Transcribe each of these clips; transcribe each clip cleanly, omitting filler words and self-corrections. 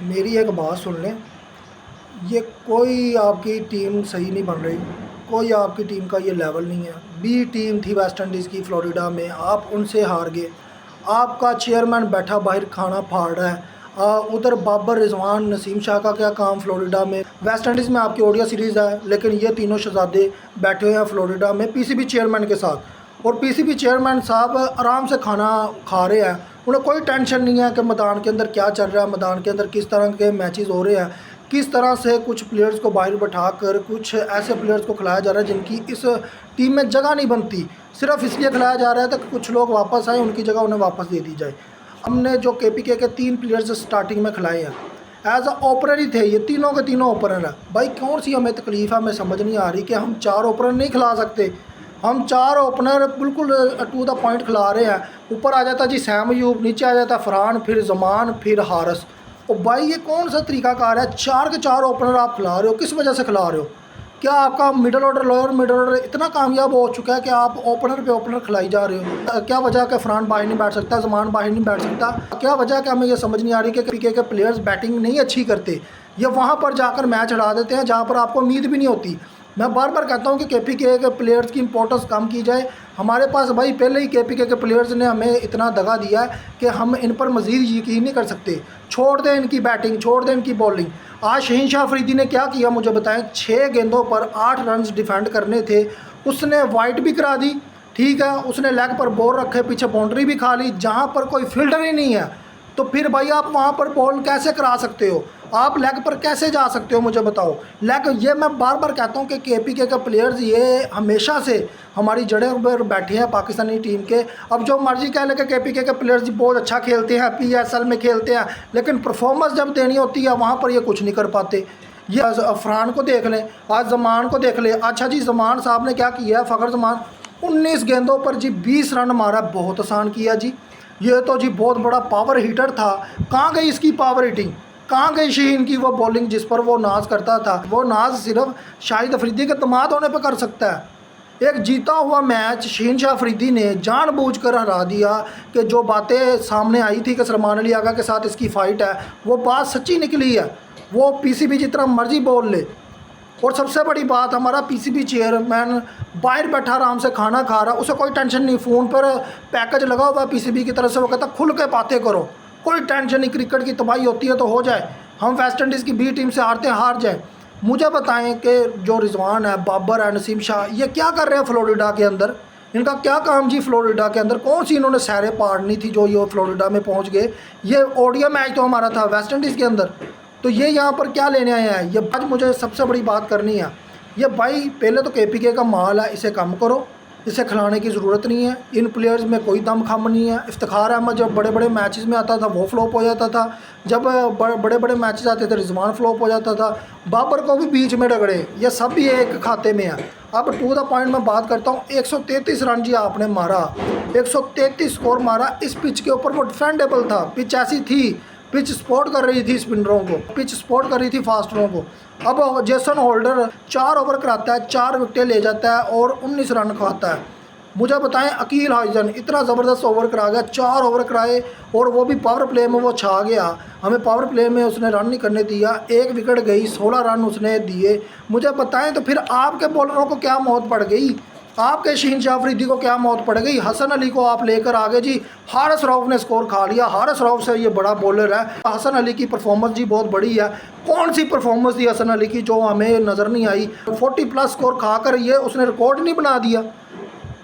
मेरी एक बात सुन लें। ये कोई आपकी टीम सही नहीं बन रही। कोई आपकी टीम का ये लेवल नहीं है। बी टीम थी वेस्ट इंडीज़ की फ्लोरिडा में, आप उनसे हार गए। आपका चेयरमैन बैठा बाहर खाना फाड़ रहा है। उधर बाबर रिजवान नसीम शाह का क्या काम फ्लोरिडा में। वेस्ट इंडीज़ में आपकी ओडिया सीरीज़ है, लेकिन ये तीनों शहजादे बैठे हुए हैं फ्लोरिडा में पीसीबी चेयरमैन के साथ। और पीसीबी चेयरमैन साहब आराम से खाना खा रहे हैं। उन्हें कोई टेंशन नहीं है कि मैदान के अंदर क्या चल रहा है, मैदान के अंदर किस तरह के मैचेस हो रहे हैं, किस तरह से कुछ प्लेयर्स को बाहर बैठा कर कुछ ऐसे प्लेयर्स को खिलाया जा रहा है जिनकी इस टीम में जगह नहीं बनती। सिर्फ इसलिए खिलाया जा रहा है ताकि कुछ लोग वापस आए, उनकी जगह उन्हें वापस दे दी जाए। हमने जो केपीके के 3 प्लेयर्स स्टार्टिंग में खिलाए हैं, एज अ ओपनर ही थे। ये तीनों के तीनों ओपनर है। भाई कौन सी हमें तकलीफ़ है, हमें समझ नहीं आ रही कि हम 4 ओपनर नहीं खिला सकते। हम 4 ओपनर बिल्कुल टू द पॉइंट खिला रहे हैं। ऊपर आ जाता जी सैम अयूब, नीचे आ जाता फरहान, फिर जमान, फिर हारिस। और भाई ये कौन सा तरीकाकार है? 4 के 4 ओपनर आप खिला रहे हो, किस वजह से खिला रहे हो? क्या आपका middle order lower middle order इतना कामयाब हो चुका है कि आप ओपनर पे ओपनर खिलाई जा रहे हो? क्या वजह है कि फरहान बाहर नहीं बैठ सकता, जमान बाहर नहीं बैठ सकता? क्या वजह है कि हमें ये समझ नहीं आ रही कि पीके के प्लेयर्स बैटिंग नहीं अच्छी करते, ये वहाँ पर जाकर मैच हरा देते हैं जहाँ पर आपको उम्मीद भी नहीं होती। मैं बार बार कहता हूँ कि केपीके के प्लेयर्स की इंपॉर्टेंस कम की जाए। हमारे पास भाई पहले ही केपीके के प्लेयर्स ने हमें इतना दगा दिया है कि हम इन पर मज़ीद यकीन नहीं कर सकते। छोड़ दें इनकी बैटिंग, छोड़ दें इनकी बॉलिंग। आज शहीन शाह अफरीदी ने क्या किया मुझे बताएं? 6 गेंदों पर 8 रन डिफेंड करने थे, उसने वाइड भी करा दी। ठीक है, उसने लेग पर बॉल रखे, पीछे बाउंड्री भी खा ली जहाँ पर कोई फील्डर ही नहीं है। तो फिर भाई आप वहाँ पर बॉल कैसे करा सकते हो? आप लेग पर कैसे जा सकते हो मुझे बताओ? लेग, ये मैं बार बार कहता हूँ कि केपीके के प्लेयर्स ये हमेशा से हमारी जड़ें पर बैठे हैं पाकिस्तानी टीम के। अब जो मर्जी कह ले कि केपीके के प्लेयर्स बहुत अच्छा खेलते हैं, पीएसएल में खेलते हैं, लेकिन परफॉर्मेंस जब देनी होती है वहाँ पर ये कुछ नहीं कर पाते। ये अफरान को देख लें, आज जमान को देख लें। अच्छा जी, जमान साहब ने क्या किया है? फ़खर जमान 19 गेंदों पर जी 20 रन मारा, बहुत आसान किया जी। ये तो जी बहुत बड़ा पावर हीटर था। कहाँ गई इसकी पावर हिटिंग? कहाँ गई शहीन की वो बॉलिंग जिस पर वो नाज करता था? वो नाज सिर्फ शाहिद अफरीदी के दामाद होने पर कर सकता है। एक जीता हुआ मैच शहीन शाह अफरीदी ने जानबूझकर हरा दिया कि जो बातें सामने आई थी कि सलमान अली आगा के साथ इसकी फ़ाइट है, वो बात सच्ची निकली है। वो पीसीबी जितना मर्जी बोल ले। और सबसे बड़ी बात, हमारा पीसीबी चेयरमैन बाहर बैठा आराम से खाना खा रहा, उसे कोई टेंशन नहीं। फ़ोन पर पैकेज लगा हुआ है पीसीबी की तरफ से, वो कहता खुल के बातें करो, कोई टेंशन नहीं। क्रिकेट की तबाही होती है तो हो जाए, हम वेस्ट इंडीज़ की बी टीम से हारते हार जाए। मुझे बताएं कि जो रिजवान है, बाबर है, नसीम शाह, ये क्या कर रहे हैं फ्लोरिडा के अंदर? इनका क्या काम जी फ्लोरिडा के अंदर? कौन सी इन्होंने सैरें पाड़नी थी जो ये फ्लोरिडा में पहुंच गए? ये ओडीआई मैच तो हमारा था वेस्ट इंडीज़ के अंदर, तो ये यहाँ पर क्या लेने आए हैं? ये आज मुझे सबसे बड़ी बात करनी है। ये भाई पहले तो केपीके का माल है, इसे कम करो, इसे खिलाने की ज़रूरत नहीं है। इन प्लेयर्स में कोई दम खम नहीं है। इफ्तिखार अहमद जब बड़े बड़े मैचेस में आता था वो फ्लॉप हो जाता था, जब बड़े बड़े मैचेस आते थे रिजवान फ्लॉप हो जाता था, बाबर को भी बीच में रगड़े। ये सब भी एक खाते में है। अब टू द पॉइंट मैं बात करता हूँ। 133 रन जी आपने मारा, 133 स्कोर मारा इस पिच के ऊपर। वो डिफेंडेबल था, पिच ऐसी थी, पिच सपोर्ट कर रही थी स्पिनरों को, पिच सपोर्ट कर रही थी फास्टरों को। अब जेसन होल्डर 4 ओवर कराता है, 4 विकेटें ले जाता है और 19 रन खाता है। मुझे बताएं, अकील हाइजन इतना ज़बरदस्त ओवर करा गया, 4 ओवर कराए, और वो भी पावर प्ले में वो छा गया। हमें पावर प्ले में उसने रन नहीं करने दिया, 1 विकेट गई, 16 रन उसने दिए। मुझे बताएं तो फिर आपके बॉलरों को क्या मौत पड़ गई? आपके शहीन शाह अफरीदी को क्या मौत पड़ गई? हसन अली को आप लेकर आ गए जी, हारिस रऊफ ने स्कोर खा लिया। हारिस रऊफ से ये बड़ा बॉलर है। हसन अली की परफॉर्मेंस जी बहुत बड़ी है। कौन सी परफॉर्मेंस थी हसन अली की जो हमें नज़र नहीं आई? 40+ स्कोर खाकर ये उसने रिकॉर्ड नहीं बना दिया।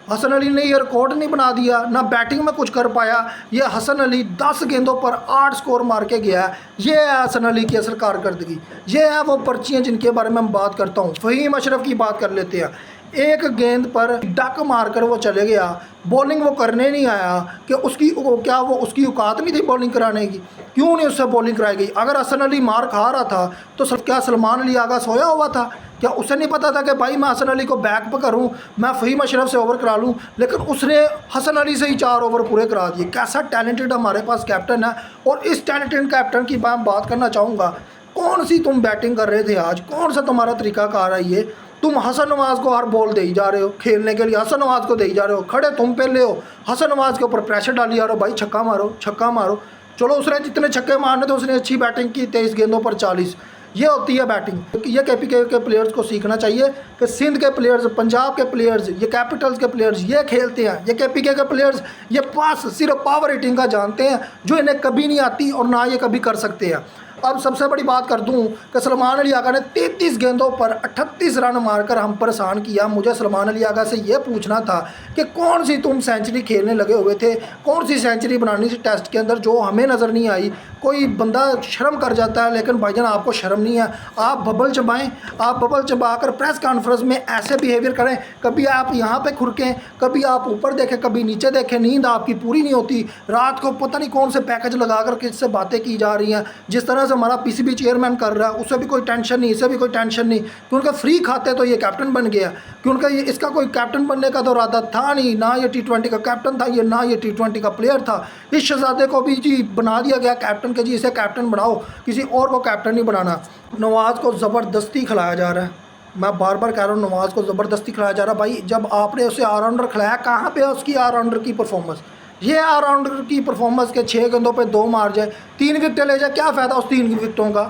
हसन अली ने ये रिकॉर्ड नहीं बना दिया, ना बैटिंग में कुछ कर पाया। ये हसन अली 10 गेंदों पर 8 स्कोर मार के गया है। ये है हसन अली की असल कारकर्दगी। ये है वो पर्चियाँ जिनके बारे में मैं बात करता हूँ। फ़हीम अशरफ की बात कर लेते हैं। 1 गेंद पर डक मारकर वो चले गया, बॉलिंग वो करने नहीं आया कि उसकी क्या वो उसकी औकात नहीं थी बॉलिंग कराने की? क्यों नहीं उससे बॉलिंग कराई गई? अगर हसन अली मार खा रहा था तो क्या सलमान अली आगा सोया हुआ था? क्या उसे नहीं पता था कि भाई मैं हसन अली को बैक पर करूं, मैं फ़हीम अशरफ से ओवर करा लूं? लेकिन उसने हसन अली से ही 4 ओवर पूरे करा दिए। कैसा टैलेंटेड हमारे पास कैप्टन है। और इस टैलेंटेड कैप्टन की मैं बात करना चाहूँगा। कौन सी तुम बैटिंग कर रहे थे आज? कौन सा तुम्हारा तरीकाकार है ये? तुम हसन नवाज़ को हर बॉल दे ही जा रहे हो खेलने के लिए, हसन नवाज़ को दे ही जा रहे हो। खड़े तुम पहले हो, हसन नवाज़ के ऊपर प्रेशर डाली जा रहे हो, भाई छक्का मारो, छक्का मारो। चलो उसने जितने छक्के मारने थे उसने अच्छी बैटिंग की, 23 गेंदों पर 40। ये होती है बैटिंग। ये केपीके के प्लेयर्स को सीखना चाहिए कि सिंध के प्लेयर्स, पंजाब के प्लेयर्स, ये कैपिटल्स के प्लेयर्स ये खेलते हैं। ये केपीके के प्लेयर्स ये पास सिर्फ पावर हिटिंग का जानते हैं, जो इन्हें कभी नहीं आती और ना ये कभी कर सकते हैं। अब सबसे बड़ी बात कर दूं कि सलमान अली आगा ने 33 गेंदों पर 38 रन मारकर हम परेशान किया। मुझे सलमान अली आगा से ये पूछना था कि कौन सी तुम सेंचुरी खेलने लगे हुए थे, कौन सी सेंचुरी बनानी थी टेस्ट के अंदर जो हमें नज़र नहीं आई। कोई बंदा शर्म कर जाता है, लेकिन भाईजान आपको शर्म नहीं है। आप बबल चबाएं, आप बबल चबाकर प्रेस कॉन्फ्रेंस में ऐसे बिहेवियर करें, कभी आप यहाँ पे खुरकें, कभी आप ऊपर देखें, कभी नीचे देखें, नींद आपकी पूरी नहीं होती। रात को पता नहीं कौन से पैकेज लगाकर किससे बातें की जा रही हैं। जिस तरह से हमारा पीसीबी चेयरमैन कर रहा है उससे भी कोई टेंशन नहीं, इससे भी कोई टेंशन नहीं कि उनका फ्री खाते तो ये कैप्टन बन गया, कि उनका ये इसका कोई कैप्टन बनने का तो इरादा था नहीं, ना ये T20 का कैप्टन था ये, ना ये T20 का प्लेयर था। इस शहजादे को भी जी बना दिया गया कैप्टन के, जी इसे कैप्टन बनाओ, किसी और को कैप्टन नहीं बनाना। नवाज़ को ज़बरदस्ती खिलाया जा रहा है, मैं बार बार कह रहा हूँ नवाज़ को ज़बरदस्ती खिलाया जा रहा है। भाई जब आपने उसे ऑलराउंडर खिलाया, कहाँ पे है उसकी ऑलराउंडर की परफॉर्मेंस? ये ऑलराउंडर की परफॉर्मेंस के 6 गेंदों पे 2 मार जाए, 3 विकेटें ले जाए, क्या फ़ायदा उस 3 विकेटों का?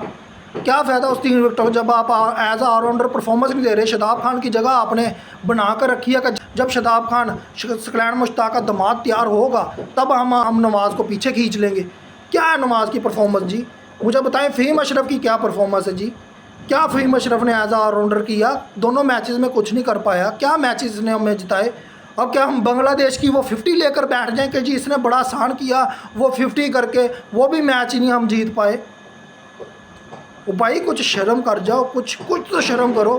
क्या फ़ायदा उस 3 विकेटों का जब आप एज ऑलराउंडर परफॉर्मेंस नहीं दे रहे। शदाब खान की जगह आपने बना कर रखी है कि जब शदाब खान सकलैन मुश्ताक का दामाद तैयार होगा तब हम नवाज़ को पीछे खींच लेंगे। क्या है नवाज़ की परफॉर्मेंस जी? मुझे बताएं फ़हीम अशरफ की क्या परफॉर्मेंस है जी? क्या फ़हीम अशरफ ने एज ऑलराउंडर किया? दोनों मैचेस में कुछ नहीं कर पाया। क्या मैचेस ने हमें जिताए? अब क्या हम बांग्लादेश की वो 50 लेकर बैठ जाएं कि जी इसने बड़ा आसान किया, वो 50 करके वो भी मैच ही नहीं हम जीत पाए? वो भाई कुछ शर्म कर जाओ, कुछ तो शर्म करो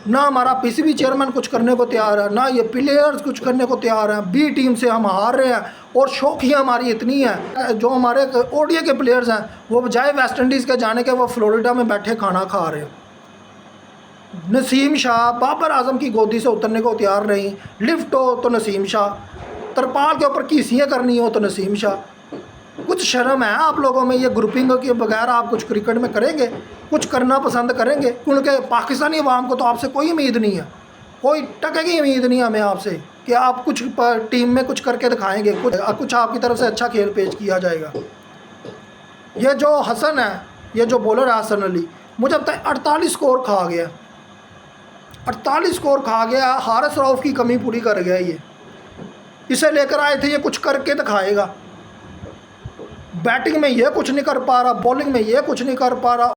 ना। हमारा पीसीबी चेयरमैन कुछ करने को तैयार है, ना ये प्लेयर्स कुछ करने को तैयार हैं। बी टीम से हम हार रहे हैं और शौकिया हमारी इतनी है, जो हमारे ओडीआई के प्लेयर्स हैं वो बजाय वेस्ट इंडीज़ के जाने के वो फ्लोरिडा में बैठे खाना खा रहे हैं। नसीम शाह बाबर आजम की गोदी से उतरने को तैयार नहीं। लिफ्ट हो तो नसीम शाह, तरपाल के ऊपर कीसियाँ करनी हो तो नसीम शाह। कुछ शर्म है आप लोगों में? ये ग्रुपिंग के बगैर आप कुछ क्रिकेट में करेंगे, कुछ करना पसंद करेंगे? क्योंकि पाकिस्तानी अवाम को तो आपसे कोई उम्मीद नहीं है, कोई टके की उम्मीद नहीं है हमें आपसे कि आप कुछ टीम में कुछ करके दिखाएंगे, कुछ आपकी तरफ से अच्छा खेल पेश किया जाएगा। ये जो हसन है, ये जो बॉलर है हसन अली, मुझे पता है 48 स्कोर खा गया, 48 स्कोर खा गया। हारिस रऊफ की कमी पूरी कर गया। ये इसे लेकर आए थे, ये कुछ करके दिखाएगा। बैटिंग में ये कुछ नहीं कर पा रहा, बॉलिंग में ये कुछ नहीं कर पा रहा।